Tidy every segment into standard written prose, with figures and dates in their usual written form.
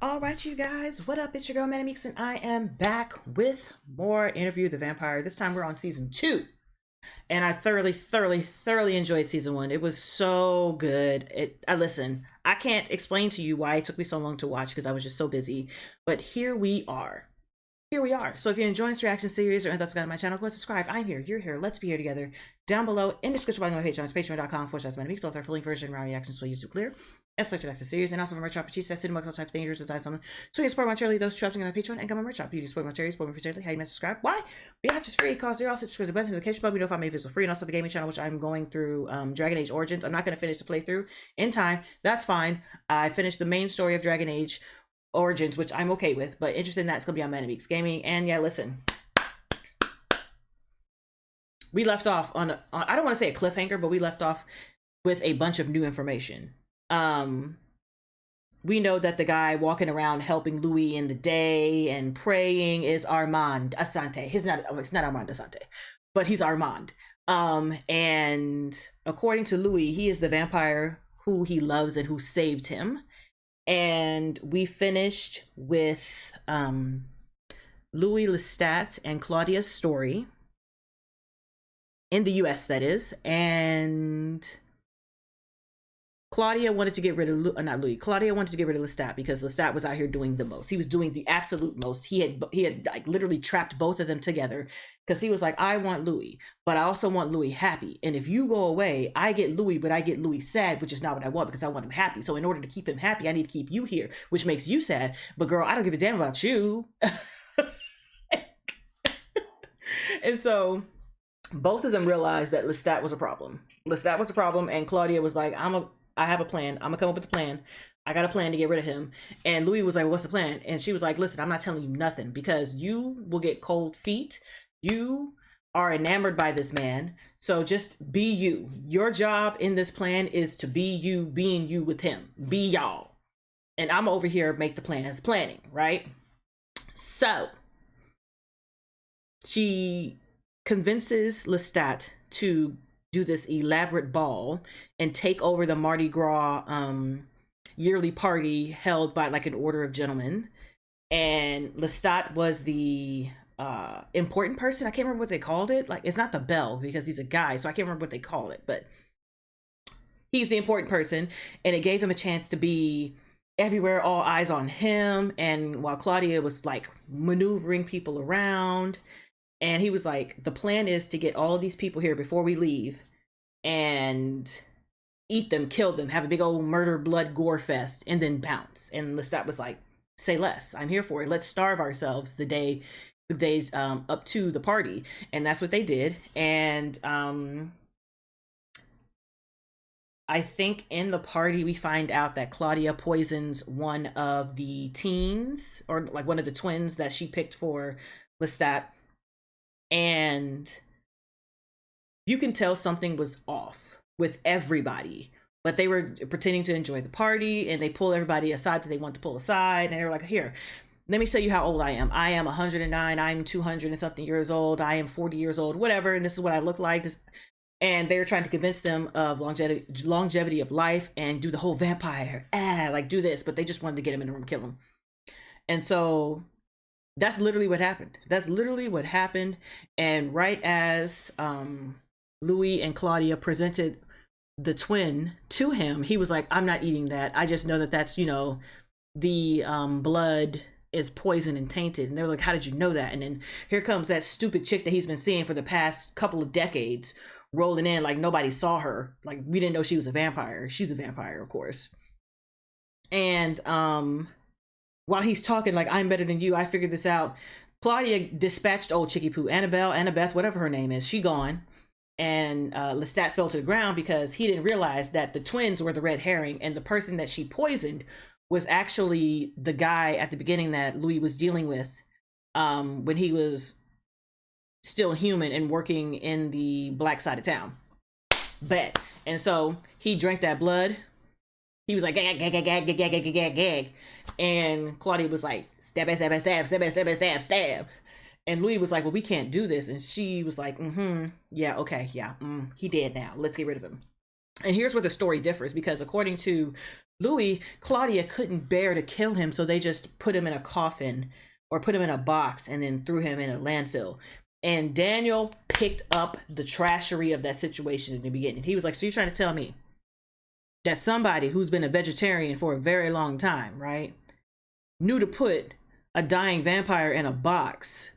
All right, you guys, what up? It's your girl ManicMeeks, and I am back with more Interview with the Vampire. This time we're on season 2, and I thoroughly enjoyed season 1. It was so good. Listen, I can't explain to you why it took me so long to watch because I was just so busy, but here we are. So if you're enjoying this reaction series or anything that's got on my channel, go ahead and subscribe. I'm here, you're here, let's be here together. Down below in the description below my Patreon, it's patreon.com/ManicMeeks, with our full length version round reactions so YouTube clear. And selected access series, and also my merch shop, cheese, cinema, all type of thing, here's design something. So you can support materially those shopping on my Patreon and got my merch shop. You can support materially, support me for how you may subscribe. Why? Because it's free, cause you're also subscribed to the notification button. We know if I made this for free, and also the gaming channel, which I'm going through Dragon Age Origins. I'm not going to finish the playthrough in time. That's fine. I finished the main story of Dragon Age Origins, which I'm okay with, but interested in that's gonna be on ManicMeeks Gaming. And yeah, listen, we left off on I don't want to say a cliffhanger, but we left off with a bunch of new information. We know that the guy walking around helping Louis in the day and praying is Armand Asante. It's not Armand Asante, but he's Armand. And according to Louis, he is the vampire who he loves and who saved him. And we finished with Louis Lestat and Claudia's story in the US, that is. And Claudia wanted to get rid of Claudia wanted to get rid of Lestat because Lestat was out here doing the most. He was doing the absolute most. He had like literally trapped both of them together because he was like, I want Louis, but I also want Louis happy. And if you go away, I get Louis, but I get Louis sad, which is not what I want because I want him happy. So in order to keep him happy, I need to keep you here, which makes you sad. But girl, I don't give a damn about you. And so both of them realized that Lestat was a problem. Lestat was a problem, and Claudia was like, I have a plan. I'm gonna come up with a plan. I got a plan to get rid of him. And Louis was like, what's the plan? And she was like, listen, I'm not telling you nothing because you will get cold feet. You are enamored by this man. So just be you. Your job in this plan is to be you, being you with him. Be y'all. And I'm over here make the plans, planning, right? So she convinces Lestat to do this elaborate ball and take over the Mardi Gras yearly party held by like an order of gentlemen. And Lestat was the important person. I can't remember what they called it. Like, it's not the bell because he's a guy, so I can't remember what they call it, but he's the important person, and it gave him a chance to be everywhere, all eyes on him. And while Claudia was like maneuvering people around, and he was like, the plan is to get all of these people here before we leave and eat them, kill them, have a big old murder, blood, gore fest, and then bounce. And Lestat was like, say less. I'm here for it. Let's starve ourselves the days up to the party. And that's what they did. And I think in the party we find out that Claudia poisons one of the teens, or like one of the twins that she picked for Lestat. And you can tell something was off with everybody, but they were pretending to enjoy the party, and they pull everybody aside that they want to pull aside. And they were like, here, let me tell you how old I am. I am 109. I'm 200 and something years old. I am 40 years old, whatever. And this is what I look like. And they were trying to convince them of longevity of life and do the whole vampire, like do this, but they just wanted to get him in the room, kill him. And so that's literally what happened. And right as Louis and Claudia presented the twin to him, he was like, I'm not eating that. I just know that that's, you know, the blood is poisoned and tainted. And they were like, how did you know that? And then here comes that stupid chick that he's been seeing for the past couple of decades rolling in like nobody saw her. Like, we didn't know she was a vampire. She's a vampire, of course. And while he's talking like, I'm better than you, I figured this out, Claudia dispatched old Chicky Poo, Annabeth, whatever her name is, she gone. And Lestat fell to the ground because he didn't realize that the twins were the red herring, and the person that she poisoned was actually the guy at the beginning that Louis was dealing with when he was still human and working in the black side of town. Bet. And so he drank that blood. He was like, gag, gag, gag, gag, gag, gag, gag, gag, gag. And Claudia was like, stab, stab, stab, stab, stab, stab, stab. And Louis was like, well, we can't do this. And she was like, yeah, okay, yeah, he dead now. Let's get rid of him. And here's where the story differs, because according to Louis, Claudia couldn't bear to kill him, so they just put him in a coffin or put him in a box and then threw him in a landfill. And Daniel picked up the trashery of that situation in the beginning. He was like, so you're trying to tell me that somebody who's been a vegetarian for a very long time, right, knew to put a dying vampire in a box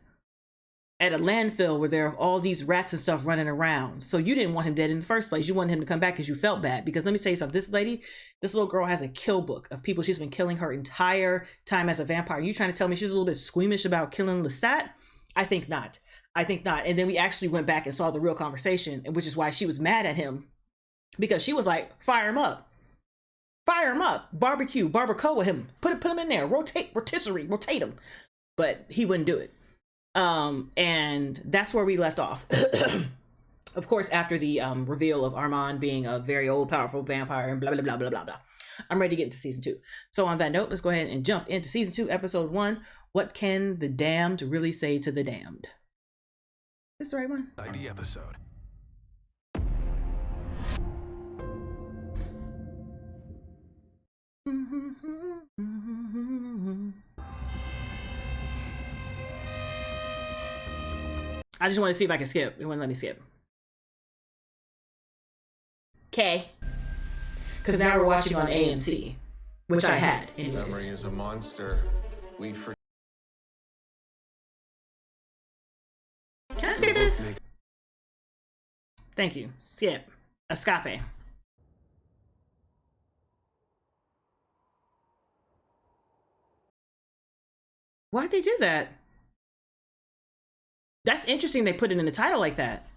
at a landfill where there are all these rats and stuff running around. So you didn't want him dead in the first place. You wanted him to come back because you felt bad. Because let me tell you something, this lady, this little girl has a kill book of people she's been killing her entire time as a vampire. You trying to tell me she's a little bit squeamish about killing Lestat? I think not. I think not. And then we actually went back and saw the real conversation, which is why she was mad at him, because she was like, fire him up. Fire him up. Barbecue, barbacoa him. Put him in there. Rotate him. But he wouldn't do it. And that's where we left off. Of course, after the reveal of Armand being a very old, powerful vampire and blah, blah, blah, blah, blah, blah. I'm ready to get into season 2. So on that note, let's go ahead and jump into season 2, episode 1. What can the damned really say to the damned? Is the right one? ID episode. I just want to see if I can skip. It wouldn't let me skip. Okay. Because now we're watching on AMC, which I had anyways. Memory is a monster. We forget. Can I skip this? Thank you. Skip. Escape. Why'd they do that? That's interesting they put it in the title like that.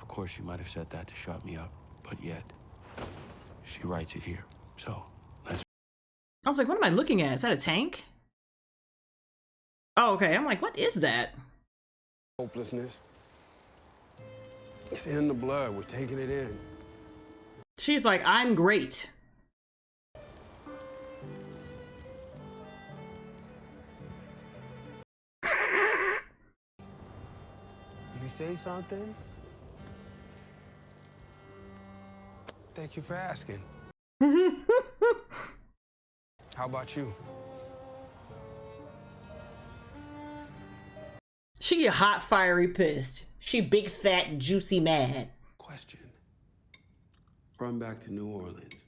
Of course, she might have said that to shut me up, but yet, she writes it here. So, let's... I was like, what am I looking at? Is that a tank? Oh, okay. I'm like, what is that? Hopelessness. It's in the blood. We're taking it in. She's like, I'm great. You say something? Thank you for asking. How about you? She hot, fiery, pissed. She big, fat, juicy mad. Question. Run back to New Orleans.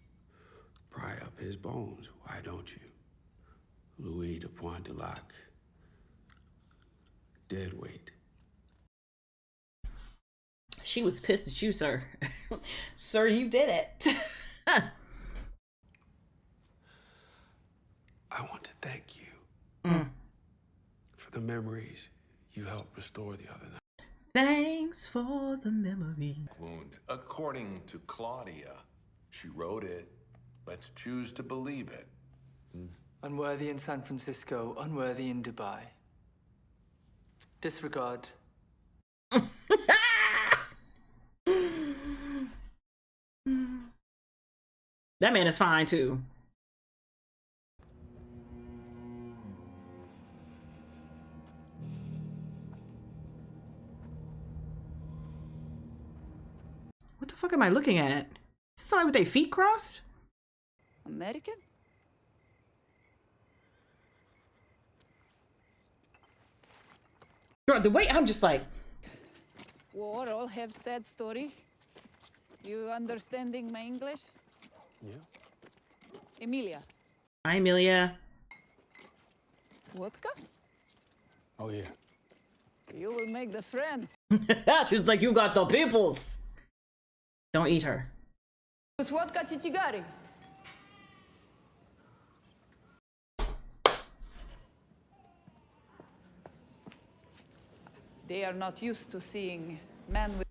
Pry up his bones. Why don't you? Louis de Pointe de Lac. Dead weight. She was pissed at you, sir. Sir, you did it. I want to thank you for the memories you helped restore the other night. Thanks for the memory. Wound. According to Claudia, she wrote it. Let's choose to believe it. Unworthy in San Francisco, unworthy in Dubai. Disregard. That man is fine too. What the fuck am I looking at? Is this somebody with their feet crossed? American? Girl, the way I'm just like, War all have sad story. You understanding my English? Yeah. Emilia. hi Amelia. Vodka? Oh, yeah. You will make the friends. She was like, you got the peoples. Don't eat her. With vodka chichigari. They are not used to seeing men with...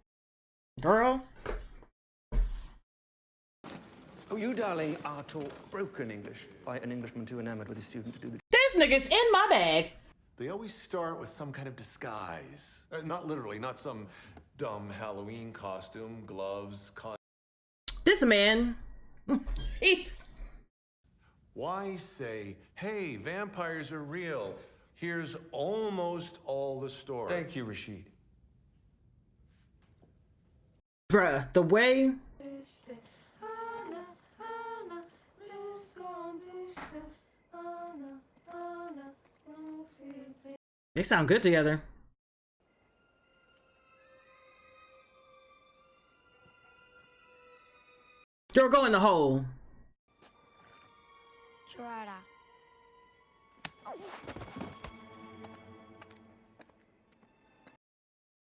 Girl. Oh, you, darling, are taught broken English by an Englishman too enamored with his student to do the... This nigga's in my bag. They always start with some kind of disguise. Not literally, not some dumb Halloween costume, gloves, This man, he's... Why say, hey, vampires are real? Here's almost all the story. Thank you, Rashid. Bruh, the way they sound good together. Girl, go in the hole.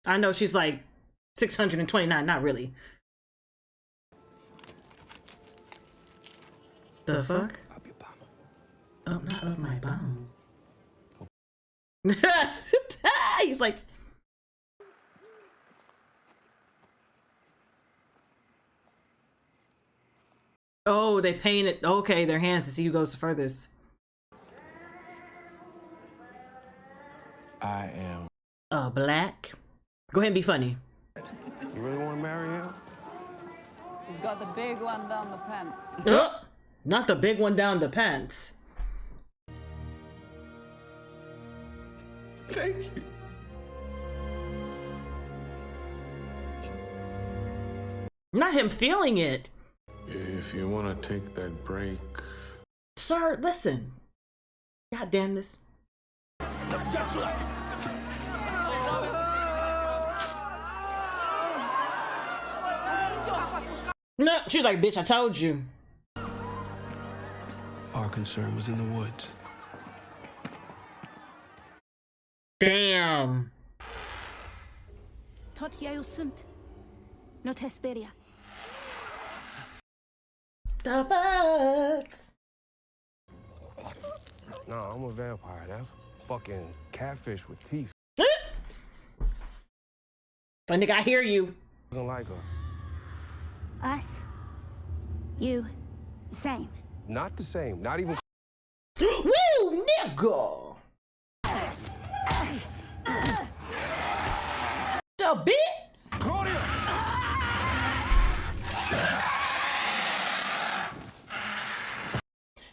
I know she's like 629, not really. The fuck? Up your bum. Oh, not up my bum. He's like, oh, they painted, okay, their hands to see who goes the furthest. I am. Black. Go ahead and be funny. You really want to marry him? He's got the big one down the pants. Not the big one down the pants. Thank you. Not him feeling it. If you want to take that break. Sir, listen. God damn this. No, she was like, bitch, I told you. Our concern was in the woods. Damn. Tot jag sunt. Not Hesperia. The fuck? No, I'm a vampire. That's a fucking catfish with teeth. So, nigga, I hear you. Doesn't like us. Us. You. Same. Not the same. Not even. Woo, nigga. The bit. Claudia!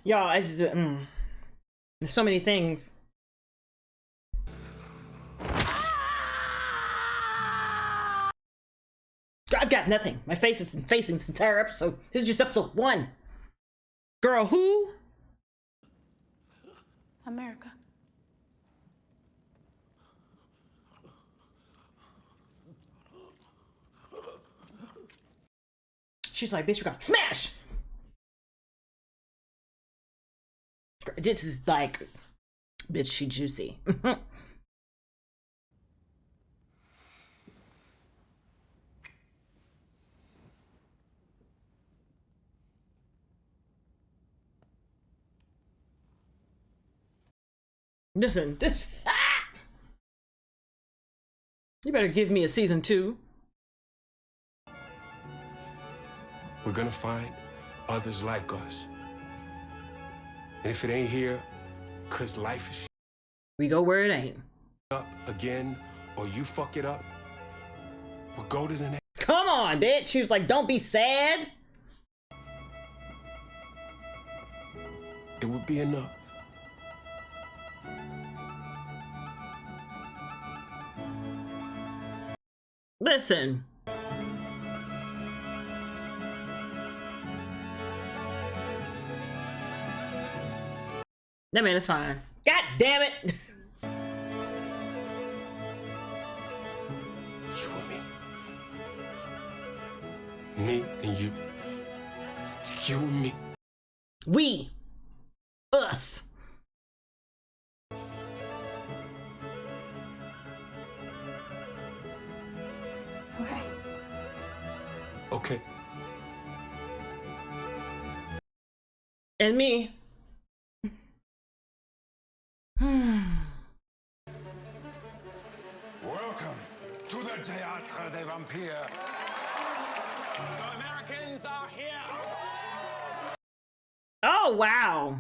Y'all, I just, there's so many things. I've got nothing. My face has been facing this entire episode. This is just episode 1. Girl, who? America. She's like, bitch, we got smash. This is like, bitch, she juicy. Listen, this. You better give me a season 2. We're gonna find others like us. And if it ain't here, cause life is We go where it ain't. up again, or you fuck it up, we'll go to the next. Come on, bitch. She was like, don't be sad. It would be enough. Listen. That man is fine. God damn it. You and me. Me and you. You and me. We. Us. Okay. Okay. And me. Welcome to the Théâtre des Vampires. The Americans are here. Oh, wow.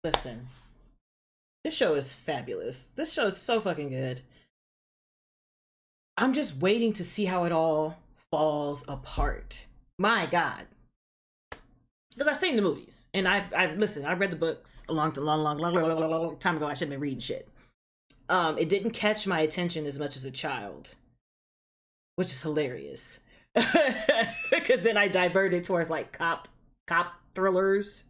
Listen. This show is fabulous. This show is so fucking good. I'm just waiting to see how it all falls apart. My God. because I've seen the movies and I've listened. I read the books a long time ago. I shouldn't have been reading shit. It didn't catch my attention as much as a child, which is hilarious. Because then I diverted towards like cop thrillers,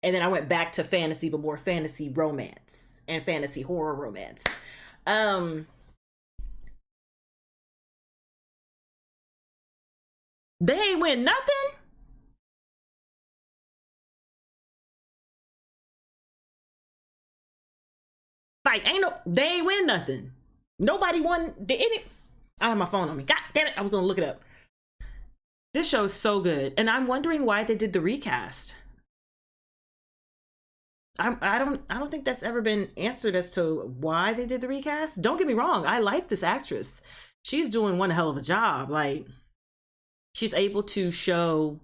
and then I went back to fantasy, but more fantasy romance and fantasy horror romance. They ain't win nothing. Like, they ain't win nothing. Nobody won. I have my phone on me. God damn it! I was gonna look it up. This show is so good, and I'm wondering why they did the recast. I don't think that's ever been answered as to why they did the recast. Don't get me wrong, I like this actress. She's doing one hell of a job. Like, she's able to show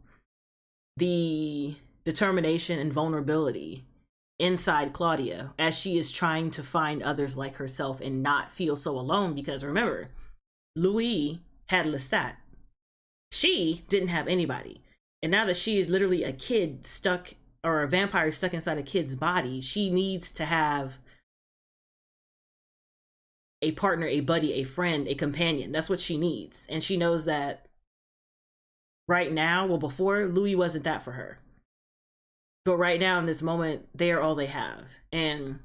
the determination and vulnerability inside Claudia as she is trying to find others like herself and not feel so alone. Because remember, Louis had Lestat. She didn't have anybody. And now that she is literally a kid stuck, or a vampire stuck inside a kid's body, she needs to have a partner, a buddy, a friend, a companion. That's what she needs. And she knows that right now, well, before, Louis wasn't that for her. But right now, in this moment, they are all they have. And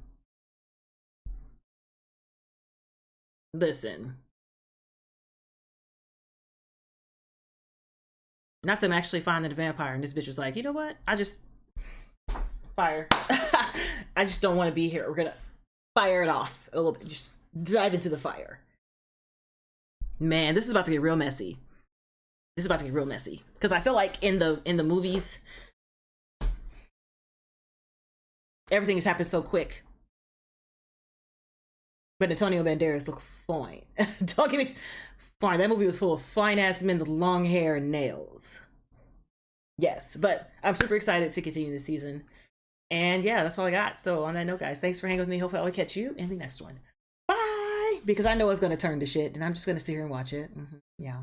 listen, not them actually finding the vampire, and this bitch was like, you know what? Fire. I just don't want to be here. We're gonna fire it off a little bit. Just dive into the fire. Man, this is about to get real messy. This is about to get real messy. Because I feel like in the movies, everything has happened so quick. But Antonio Banderas looked fine. Don't get me fine. That movie was full of fine ass men with long hair and nails. Yes, but I'm super excited to continue this season. And yeah, that's all I got. So on that note, guys, thanks for hanging with me. Hopefully I'll catch you in the next one. Bye! Because I know it's going to turn to shit, and I'm just going to sit here and watch it. Yeah.